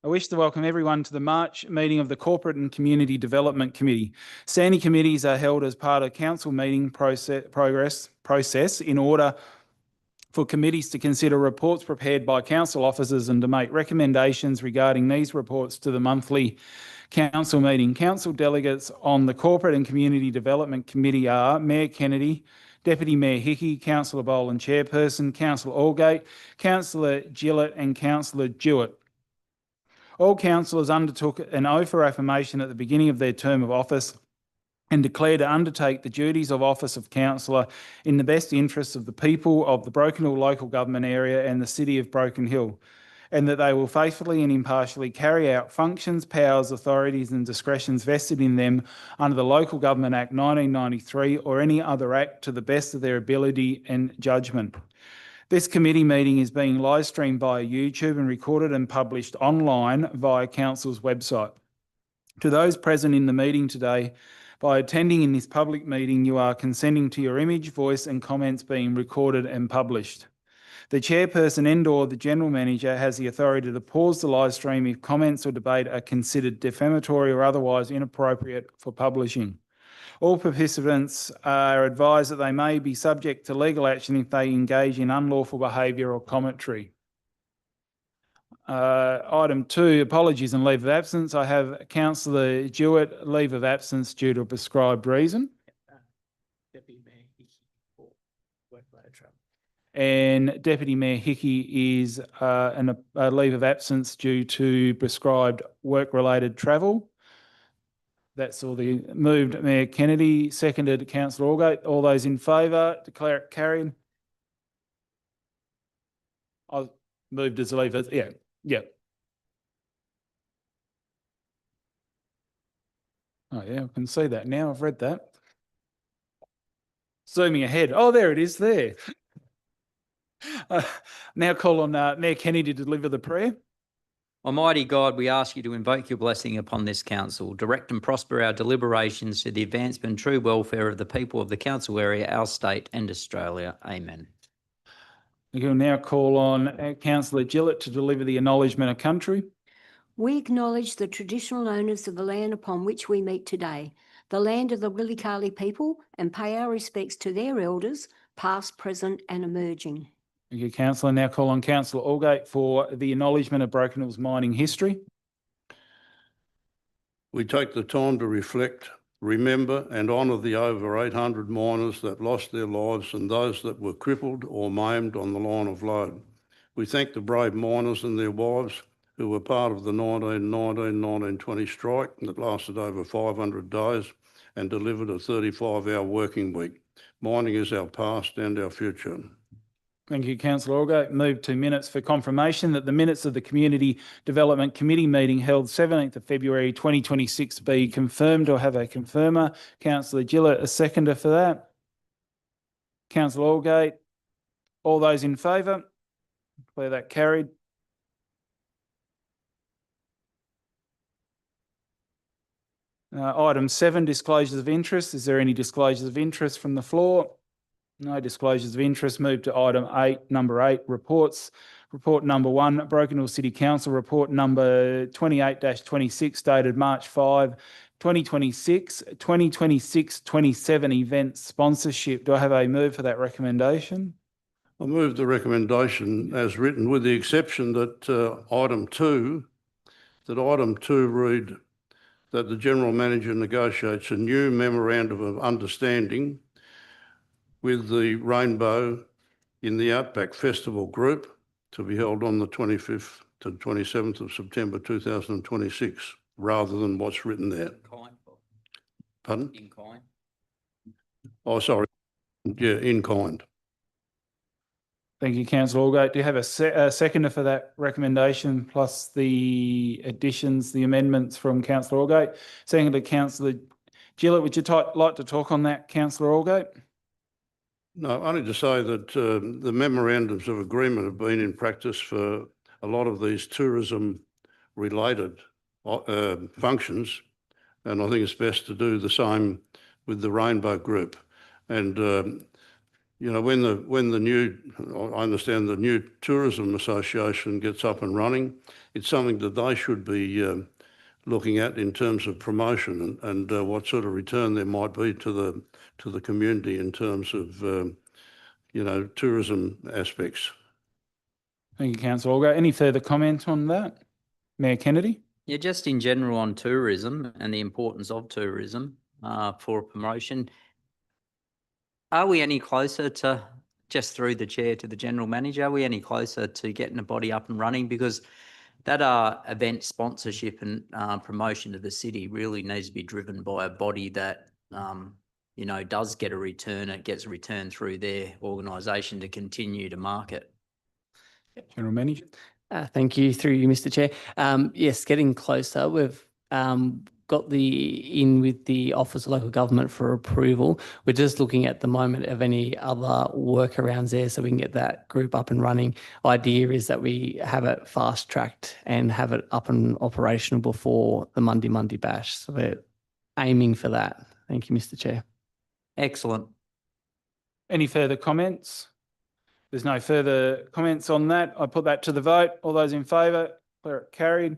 I wish to welcome everyone to the March meeting of the Corporate and Community Development Committee. Standing committees are held as part of council meeting process in order for committees to consider reports prepared by council officers and to make recommendations regarding these reports to the monthly council meeting. Council delegates on the Corporate and Community Development Committee are Mayor Kennedy, Deputy Mayor Hickey, Councillor Boland Chairperson, Councillor Allgate, Councillor Gillett and Councillor Jewett. All councillors undertook an oath or affirmation at the beginning of their term of office and declare to undertake the duties of office of councillor in the best interests of the people of the Broken Hill local government area and the city of Broken Hill, and that they will faithfully and impartially carry out functions, powers, authorities and discretions vested in them under the Local Government Act 1993 or any other act to the best of their ability and judgment. This committee meeting is being live streamed via YouTube and recorded and published online via Council's website. To those present in the meeting today, by attending in this public meeting, you are consenting to your image, voice and comments being recorded and published. The chairperson and/or the general manager has the authority to pause the live stream if comments or debate are considered defamatory or otherwise inappropriate for publishing. All participants are advised that they may be subject to legal action if they engage in unlawful behaviour or commentary. Item 2, apologies and leave of absence. I have Councillor Jewett, leave of absence due to a prescribed reason. Deputy Mayor Hickey for workload travel. And Deputy Mayor Hickey is a leave of absence due to prescribed work-related travel. That's all. The moved Mayor Kennedy, seconded Councillor Allgate. All those in favour, declare it carried. I moved as a leave. Yeah. Oh yeah, I can see that now. I've read that. Zooming ahead. Oh, there it is there. Now call on Mayor Kennedy to deliver the prayer. Almighty God, we ask you to invoke your blessing upon this council. Direct and prosper our deliberations to the advancement and true welfare of the people of the council area, our state and Australia. Amen. We will now call on Councillor Gillett to deliver the acknowledgement of country. We acknowledge the traditional owners of the land upon which we meet today, the land of the Willikali people, and pay our respects to their elders, past, present and emerging. Thank you, Councillor. Now call on Councillor Allgate for the acknowledgement of Broken Hill's mining history. We take the time to reflect, remember and honour the over 800 miners that lost their lives and those that were crippled or maimed on the line of load. We thank the brave miners and their wives who were part of the 1919-1920 strike that lasted over 500 days and delivered a 35-hour working week. Mining is our past and our future. Thank you, Councillor Allgate. Move to minutes for confirmation that the minutes of the Community Development Committee meeting held 17th of February 2026 be confirmed or have a confirmer. Councillor Gillett, a seconder for that. Councillor Allgate, all those in favour? Declare that carried. Item 7, disclosures of interest. Is there any disclosures of interest from the floor? No disclosures of interest. Move to item 8, number 8, reports. Report number 1, Broken Hill City Council report number 28-26 dated March 5, 2026, 2026-27 event sponsorship. Do I have a move for that recommendation? I move the recommendation as written with the exception that item 2 read that the General Manager negotiates a new memorandum of understanding with the Rainbow in the Outback Festival Group to be held on the 25th to 27th of September 2026, rather than what's written there. In kind. Pardon? In kind. Oh, sorry. Yeah, in kind. Thank you, Councillor Allgate. Do you have a seconder for that recommendation plus the additions, the amendments from Councillor Allgate? Second to Councillor Gillett. Would you like to talk on that, Councillor Allgate? No, only to say that the memorandums of agreement have been in practice for a lot of these tourism-related functions, and I think it's best to do the same with the Rainbow Group. And you know, when the new, I understand the new Tourism Association gets up and running, it's something that they should be looking at in terms of promotion and what sort of return there might be to the community in terms of you know, tourism aspects. Thank you, Councillor Allgate. Any further comment on that? Mayor Kennedy? Yeah, just in general on tourism and the importance of tourism for promotion. Are we any closer to, just through the chair to the general manager, are we any closer to getting a body up and running? Because that event sponsorship and promotion to the city really needs to be driven by a body that, you know, does get a return. It gets a return through their organisation to continue to market. General Manager? Thank you, through you, Mr. Chair. Yes, getting closer. We've got in with the Office of Local Government for approval. We're just looking at the moment of any other workarounds there so we can get that group up and running. Idea is that we have it fast tracked and have it up and operational before the Monday Bash. So we're aiming for that. Thank you, Mr. Chair. Excellent. Any further comments? There's no further comments on that. I put that to the vote. All those in favour? Declare it carried.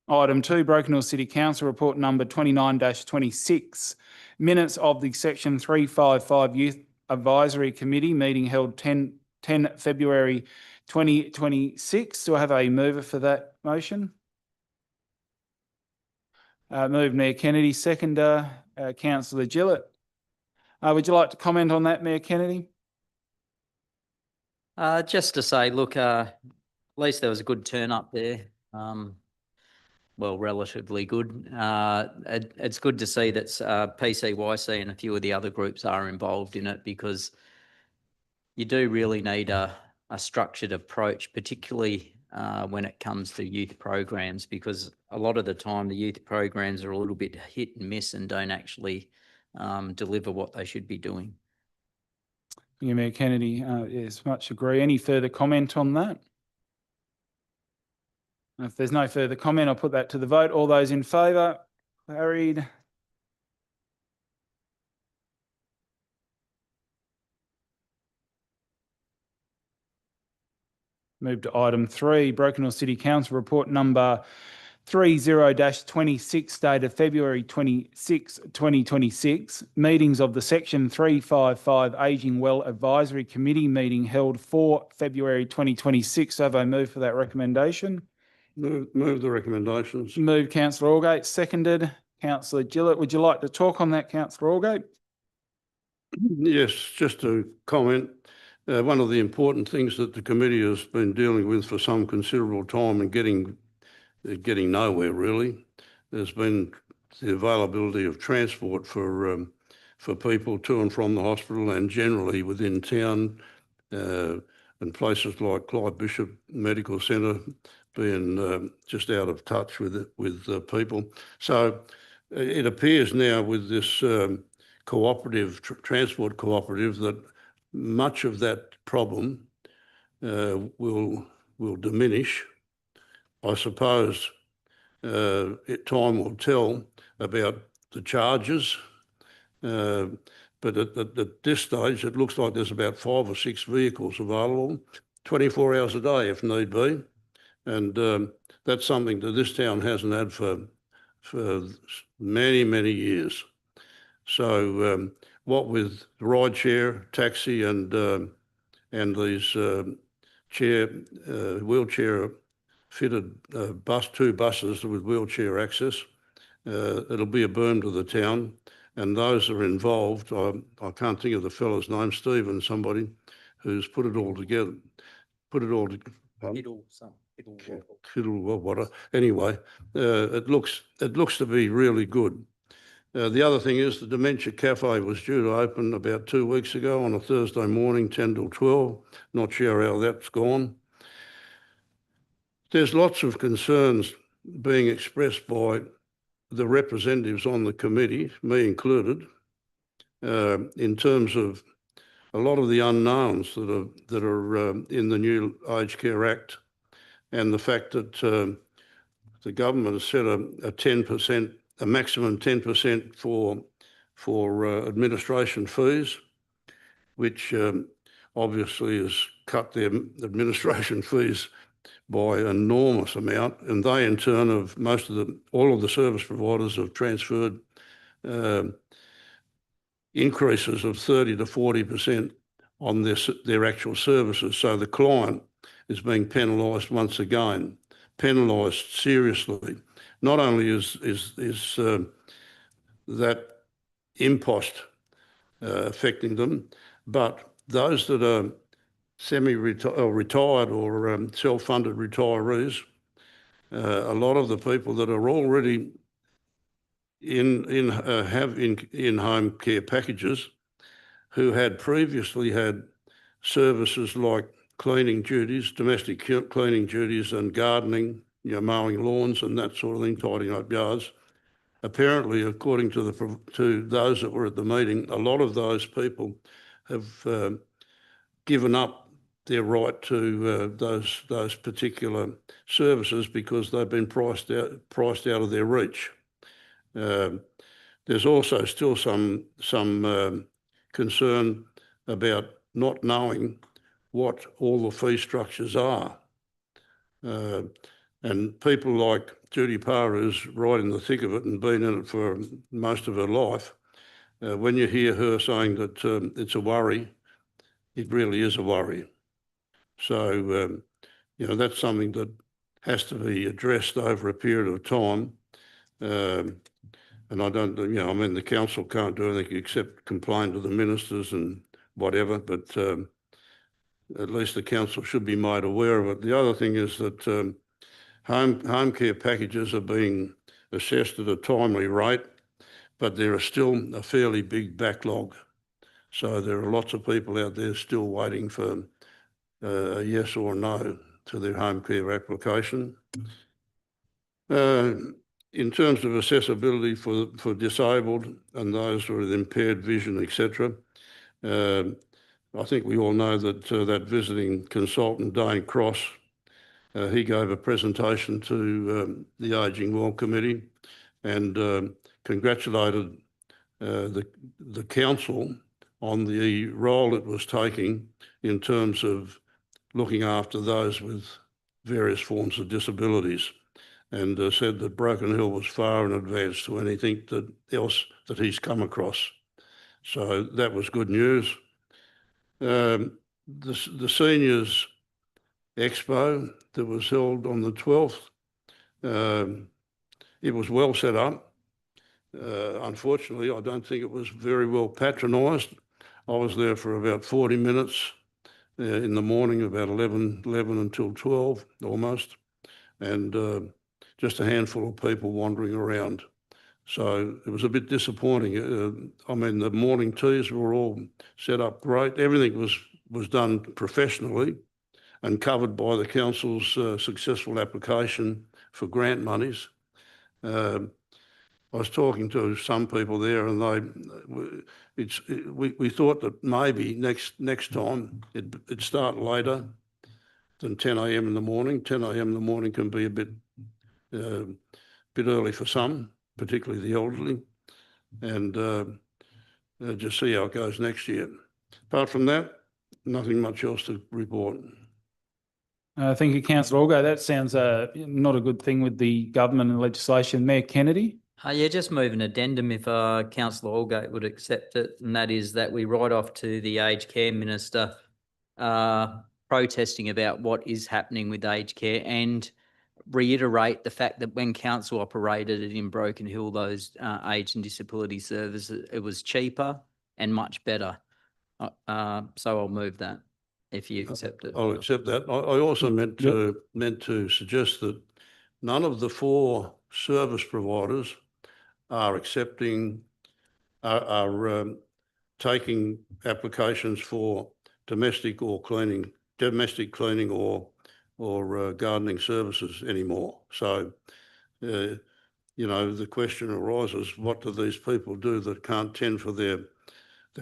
Item 2, Broken Hill City Council Report number 29-26. Minutes of the Section 355 Youth Advisory Committee meeting held 10 February 2026. Do I have a mover for that motion? Moved Mayor Kennedy, seconder Councillor Gillett. Would you like to comment on that, Mayor Kennedy? Just to say, look, at least there was a good turn up there. Well, relatively good. It's good to see that PCYC and a few of the other groups are involved in it, because you do really need a structured approach, particularly when it comes to youth programs, because a lot of the time the youth programs are a little bit hit and miss and don't actually deliver what they should be doing. Thank you, Mayor Kennedy. Yes, much agree. Any further comment on that? If there's no further comment, I'll put that to the vote. All those in favour? Carried. Move to item 3, Broken Hill City Council Report number 30-26 dated February 26, 2026. Meetings of the Section 355 Ageing Well Advisory Committee meeting held 4 February 2026. Have I moved for that recommendation? Move the recommendations. Moved Councillor Allgate, seconded Councillor Gillett. Would you like to talk on that, Councillor Allgate? Yes, just to comment, one of the important things that the committee has been dealing with for some considerable time and getting nowhere really, there's been the availability of transport for people to and from the hospital and generally within town, and places like Clyde Bishop Medical Centre being just out of touch with people. So it appears now with this cooperative transport cooperative that much of that problem will diminish. I suppose time will tell about the charges, but at this stage it looks like there's about 5 or 6 vehicles available 24 hours a day if need be, and that's something that this town hasn't had for many years. So what with rideshare, taxi, and these wheelchair fitted two buses with wheelchair access, it'll be a boom to the town. And those are involved, I can't think of the fellow's name, Stephen, somebody who's put it all together. Anyway, it looks to be really good. The other thing is the Dementia Cafe was due to open about 2 weeks ago on a Thursday morning, 10 till 12. Not sure how that's gone. There's lots of concerns being expressed by the representatives on the committee, me included, in terms of a lot of the unknowns that are in the new Aged Care Act, and the fact that the government has set a 10%, a maximum 10% for administration fees, which obviously has cut their administration fees by an enormous amount, and they in turn have all of the service providers have transferred increases of 30 to 40% on their actual services. So the client is being penalised once again, penalised seriously. Not only is that impost affecting them, but those that are retired or self-funded retirees, a lot of the people that are already have in-home care packages, who had previously had services like cleaning duties, domestic cleaning duties, and gardening, mowing lawns and that sort of thing, tidying up yards. Apparently, according to those that were at the meeting, a lot of those people have given up their right to those particular services because they've been priced out of their reach. There's also still some concern about not knowing what all the fee structures are. And people like Judy Parr, who's right in the thick of it and been in it for most of her life, when you hear her saying that it's a worry, it really is a worry. So, that's something that has to be addressed over a period of time. And I don't, the council can't do anything except complain to the ministers and whatever, but at least the council should be made aware of it. The other thing is that home care packages are being assessed at a timely rate, but there is still a fairly big backlog. So there are lots of people out there still waiting for a yes or no to their home care application. In terms of accessibility for disabled and those with impaired vision, etc., I think we all know that that visiting consultant, Dane Cross, he gave a presentation to the Ageing Well Committee and congratulated the council on the role it was taking in terms of looking after those with various forms of disabilities, and said that Broken Hill was far in advance to anything else that he's come across. So that was good news. The Seniors Expo that was held on the 12th, it was well set up. Unfortunately, I don't think it was very well patronised. I was there for about 40 minutes in the morning, about 11 until 12 almost, and just a handful of people wandering around. So it was a bit disappointing. The morning teas were all set up great. Everything was done professionally and covered by the council's successful application for grant monies. I was talking to some people there, and we thought that maybe next time it'd start later than 10 a.m. in the morning. 10 a.m. in the morning can be a bit early for some, particularly the elderly, and just see how it goes next year. Apart from that, nothing much else to report. Thank you, Councillor Orgo. That sounds not a good thing with the government and legislation. Mayor Kennedy? Just move an addendum if Councillor Allgate would accept it, and that is that we write off to the Aged Care Minister protesting about what is happening with aged care, and reiterate the fact that when council operated it in Broken Hill, those aged and disability services, it was cheaper and much better. So I'll move that if you accept it. I'll accept that. I also meant to suggest that none of the 4 service providers are taking applications for domestic cleaning or gardening services anymore. So, the question arises, what do these people do that can't tend for they've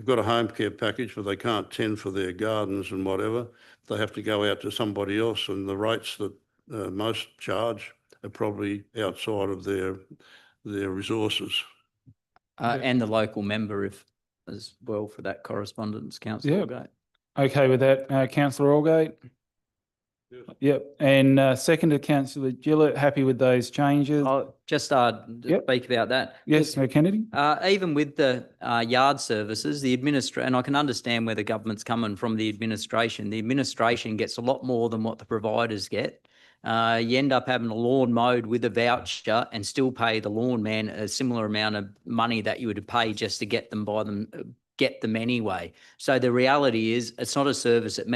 got a home care package, but they can't tend for their gardens and whatever. They have to go out to somebody else, and the rates that most charge are probably outside of their resources. And the local member as well for that correspondence, Councillor Yep. Allgate. Okay with that, Councillor Allgate? Yes. Yep. And seconded, Councillor Gillett, happy with those changes? I'll just Yep. speak about that. Yes, Mayor Kennedy? Even with the yard services, and I can understand where the government's coming from, the administration gets a lot more than what the providers get. You end up having a lawn mowed with a voucher and still pay the lawn man a similar amount of money that you would pay just to get them anyway. So the reality is it's not a service that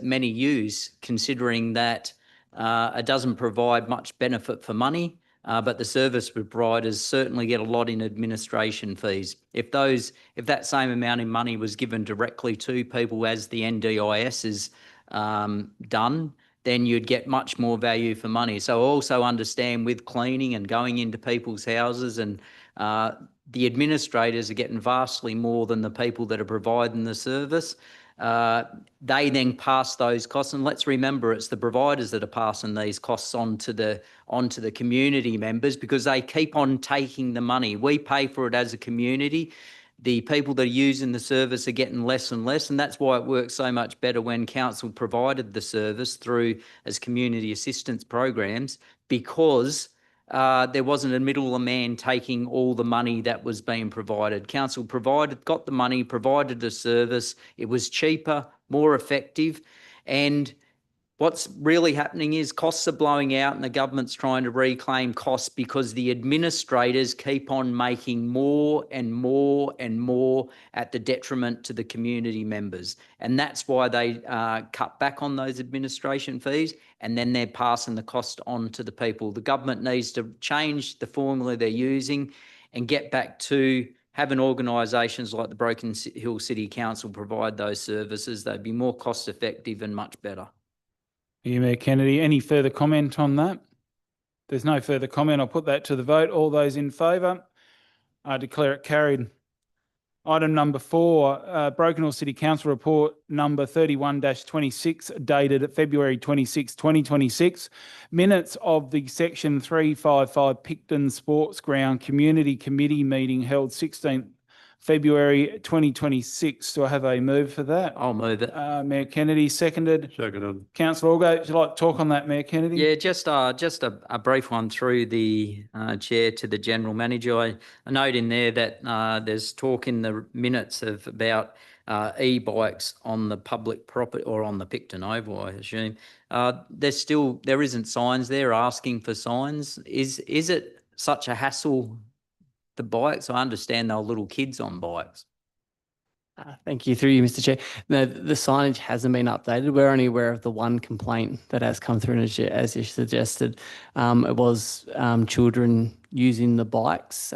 many use, considering that it doesn't provide much benefit for money. But the service providers certainly get a lot in administration fees. If that same amount of money was given directly to people as the NDIS is done, then you'd get much more value for money. So I also understand with cleaning and going into people's houses, and the administrators are getting vastly more than the people that are providing the service. They then pass those costs, and let's remember it's the providers that are passing these costs on to the community members, because they keep on taking the money. We pay for it as a community. The people that are using the service are getting less and less, and that's why it works so much better when council provided the service through as community assistance programs, because there wasn't a middleman taking all the money that was being provided. Council got the money, provided the service. It was cheaper, more effective, and what's really happening is costs are blowing out, and the government's trying to reclaim costs because the administrators keep on making more and more and more at the detriment to the community members. And that's why they cut back on those administration fees, and then they're passing the cost on to the people. The government needs to change the formula they're using and get back to having organisations like the Broken Hill City Council provide those services. They'd be more cost effective and much better. Mayor Kennedy, any further comment on that? There's no further comment. I'll put that to the vote. All those in favour? I declare it carried. Item number 4, Broken Hill City Council Report number 31-26, dated February 26, 2026. Minutes of the Section 355 Picton Sports Ground Community Committee meeting held 16th February 2026. Do I have a move for that? I'll move it. Mayor Kennedy, seconded. Seconded. Councillor Allgate, would you like to talk on that, Mayor Kennedy? Yeah, just a brief one through the chair to the general manager. I note in there that there's talk in the minutes of about e-bikes on the public property or on the Picton Oval, I assume. There isn't signs there asking for signs. Is it such a hassle, the bikes? I understand they're little kids on bikes. Thank you. Through you, Mr. Chair. No, the signage hasn't been updated. We're only aware of the one complaint that has come through, and as you suggested, it was children using the bikes,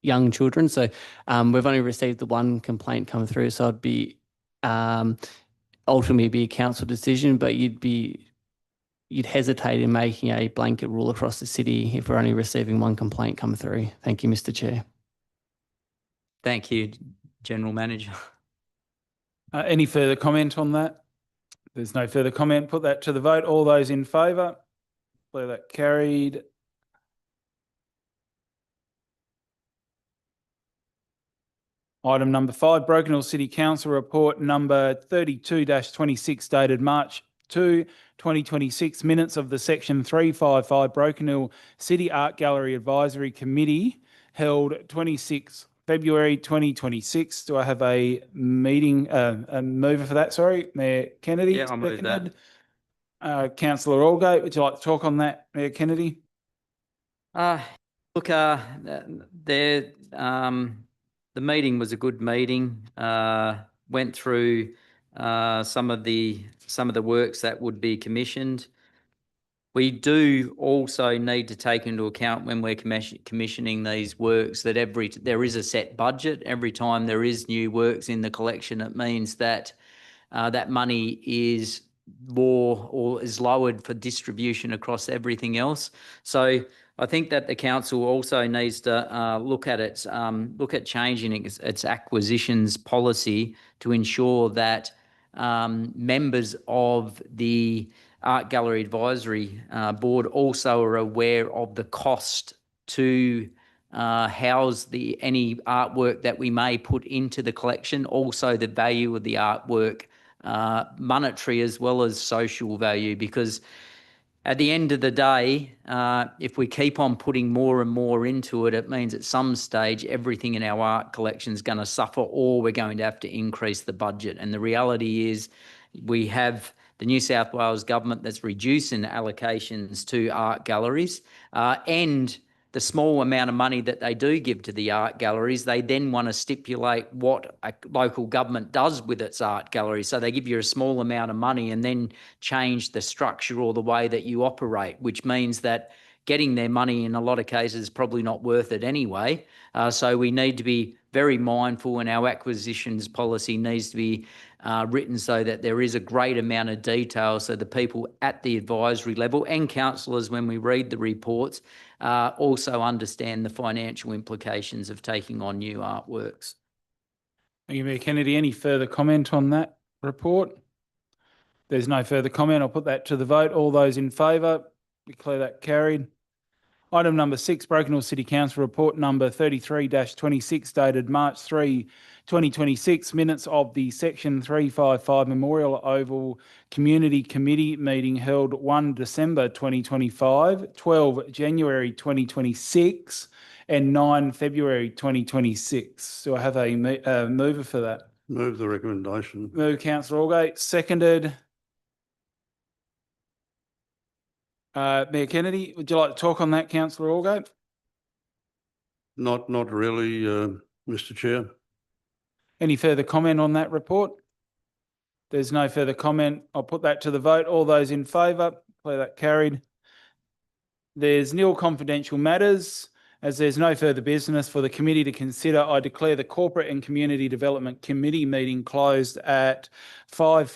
young children. So we've only received the one complaint come through. So it'd be ultimately be a council decision, but you'd hesitate in making a blanket rule across the city if we're only receiving one complaint come through. Thank you, Mr. Chair. Thank you, General Manager. Any further comment on that? There's no further comment. Put that to the vote. All those in favour? Declare that carried. Item number 5, Broken Hill City Council Report number 32-26, dated March 2, 2026. Minutes of the Section 355 Broken Hill City Art Gallery Advisory Committee held 26 February 2026. Do I have a mover for that? Sorry, Mayor Kennedy. Yeah, I'll move that. Councillor Allgate, would you like to talk on that, Mayor Kennedy? Look, the meeting was a good meeting. Went through some of the works that would be commissioned. We do also need to take into account when we're commissioning these works that there is a set budget. Every time there is new works in the collection, it means that that money is more or is lowered for distribution across everything else. So I think that the council also needs to look at changing its acquisitions policy to ensure that members of the Art Gallery Advisory Board also are aware of the cost to house any artwork that we may put into the collection, also the value of the artwork, monetary as well as social value, because at the end of the day, if we keep on putting more and more into it, it means at some stage everything in our art collection is going to suffer, or we're going to have to increase the budget. And the reality is we have the New South Wales government that's reducing allocations to art galleries, and the small amount of money that they do give to the art galleries, they then want to stipulate what a local government does with its art gallery. So they give you a small amount of money and then change the structure or the way that you operate, which means that getting their money in a lot of cases is probably not worth it anyway. So we need to be very mindful, and our acquisitions policy needs to be written so that there is a great amount of detail, so the people at the advisory level and councillors, when we read the reports, also understand the financial implications of taking on new artworks. Thank you, Mayor Kennedy. Any further comment on that report? There's no further comment. I'll put that to the vote. All those in favour, declare that carried. Item number 6, Broken Hill City Council Report number 33-26 dated March 3, 2026. Minutes of the Section 355 Memorial Oval Community Committee meeting held 1 December 2025, 12 January 2026 and 9 February 2026. Do I have a mover for that? Move the recommendation. Move Councillor Allgate, seconded. Mayor Kennedy, would you like to talk on that, Councillor Allgate? Not really, Mr. Chair. Any further comment on that report? There's no further comment. I'll put that to the vote. All those in favour, declare that carried. There's nil confidential matters. As there's no further business for the committee to consider, I declare the Corporate and Community Development Committee meeting closed at 5:50.